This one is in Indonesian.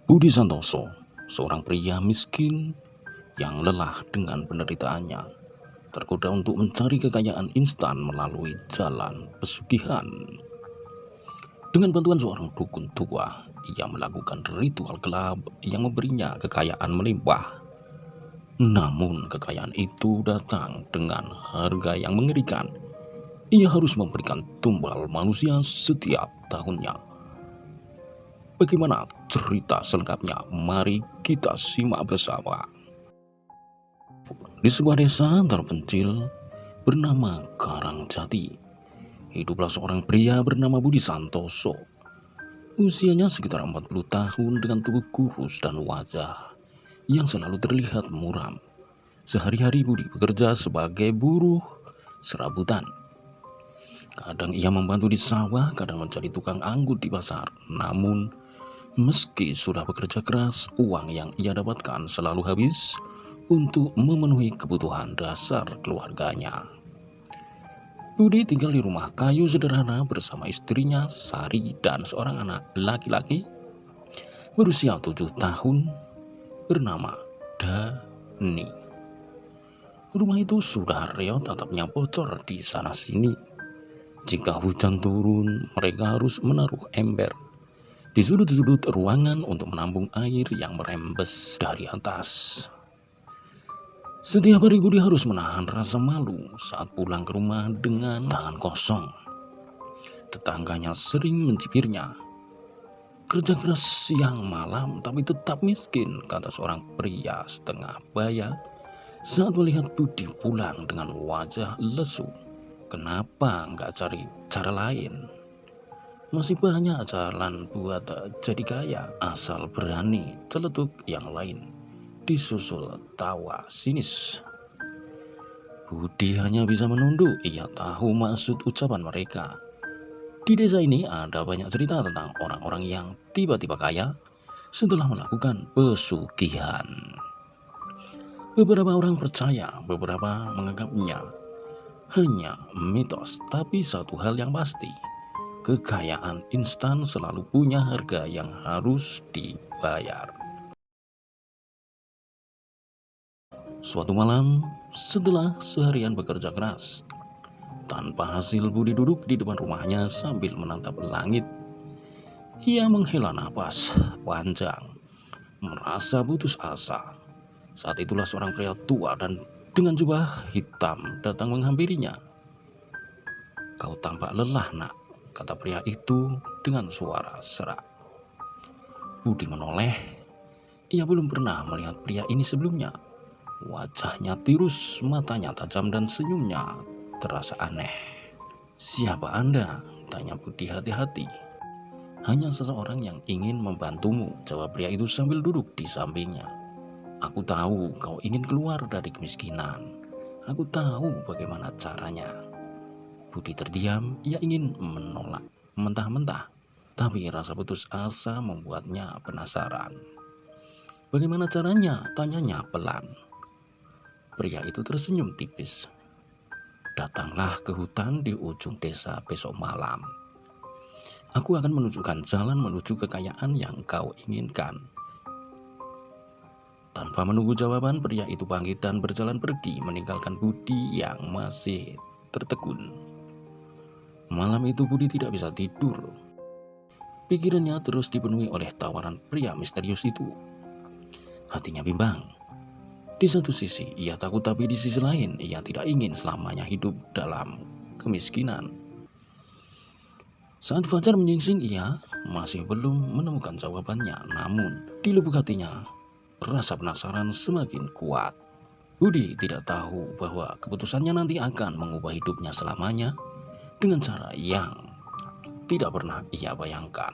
Budi Santoso, seorang pria miskin yang lelah dengan penderitaannya, tergoda untuk mencari kekayaan instan melalui jalan pesugihan. Dengan bantuan seorang dukun tua, ia melakukan ritual gelap yang memberinya kekayaan melimpah. Namun kekayaan itu datang dengan harga yang mengerikan. Ia harus memberikan tumbal manusia setiap tahunnya. Bagaimana cerita selengkapnya? Mari kita simak bersama. Di sebuah desa terpencil bernama Karangjati, hiduplah seorang pria bernama Budi Santoso. Usianya sekitar 40 tahun dengan tubuh kurus dan wajah yang selalu terlihat muram. Sehari-hari Budi bekerja sebagai buruh serabutan. Kadang ia membantu di sawah, kadang menjadi tukang anggut di pasar. Namun, meski sudah bekerja keras, uang yang ia dapatkan selalu habis untuk memenuhi kebutuhan dasar keluarganya. Budi tinggal di rumah kayu sederhana bersama istrinya Sari dan seorang anak laki-laki berusia 7 tahun bernama Dani. Rumah itu sudah reot, atapnya bocor di sana-sini. Jika hujan turun, mereka harus menaruh ember di sudut-sudut ruangan untuk menampung air yang merembes dari atas. Setiap hari Budi harus menahan rasa malu saat pulang ke rumah dengan tangan kosong. Tetangganya sering mencibirnya. Kerja keras siang malam tapi tetap miskin, kata seorang pria setengah baya saat melihat Budi pulang dengan wajah lesu. Kenapa nggak cari cara lain? Masih banyak jalan buat jadi kaya, asal berani, celetuk yang lain. Disusul tawa sinis. Budi hanya bisa menunduk, ia tahu maksud ucapan mereka. Di desa ini ada banyak cerita tentang orang-orang yang tiba-tiba kaya setelah melakukan pesugihan. Beberapa orang percaya, beberapa menganggapnya hanya mitos, tapi satu hal yang pasti, kekayaan instan selalu punya harga yang harus dibayar. Suatu malam, setelah seharian bekerja keras, tanpa hasil, Budi duduk di depan rumahnya sambil menatap langit. Ia menghela napas panjang, merasa putus asa. Saat itulah seorang pria tua dan dengan jubah hitam datang menghampirinya. Kau tampak lelah, nak, kata pria itu dengan suara serak. Budi menoleh. Ia belum pernah melihat pria ini sebelumnya. Wajahnya tirus, matanya tajam dan senyumnya terasa aneh. Siapa Anda? Tanya Budi hati-hati. Hanya seseorang yang ingin membantumu, jawab pria itu sambil duduk di sampingnya. Aku tahu kau ingin keluar dari kemiskinan. Aku tahu bagaimana caranya. Budi terdiam, ia ingin menolak mentah-mentah. Tapi rasa putus asa membuatnya penasaran. Bagaimana caranya? Tanyanya pelan. Pria itu tersenyum tipis. Datanglah ke hutan di ujung desa besok malam. Aku akan menunjukkan jalan menuju kekayaan yang kau inginkan. Tanpa menunggu jawaban, pria itu bangkit dan berjalan pergi, meninggalkan Budi yang masih tertegun. Malam itu Budi tidak bisa tidur. Pikirannya terus dipenuhi oleh tawaran pria misterius itu. Hatinya bimbang. Di satu sisi ia takut, tapi di sisi lain ia tidak ingin selamanya hidup dalam kemiskinan. Saat fajar menyingsing, ia masih belum menemukan jawabannya. Namun di lubuk hatinya, rasa penasaran semakin kuat. Budi tidak tahu bahwa keputusannya nanti akan mengubah hidupnya selamanya dengan cara yang tidak pernah ia bayangkan.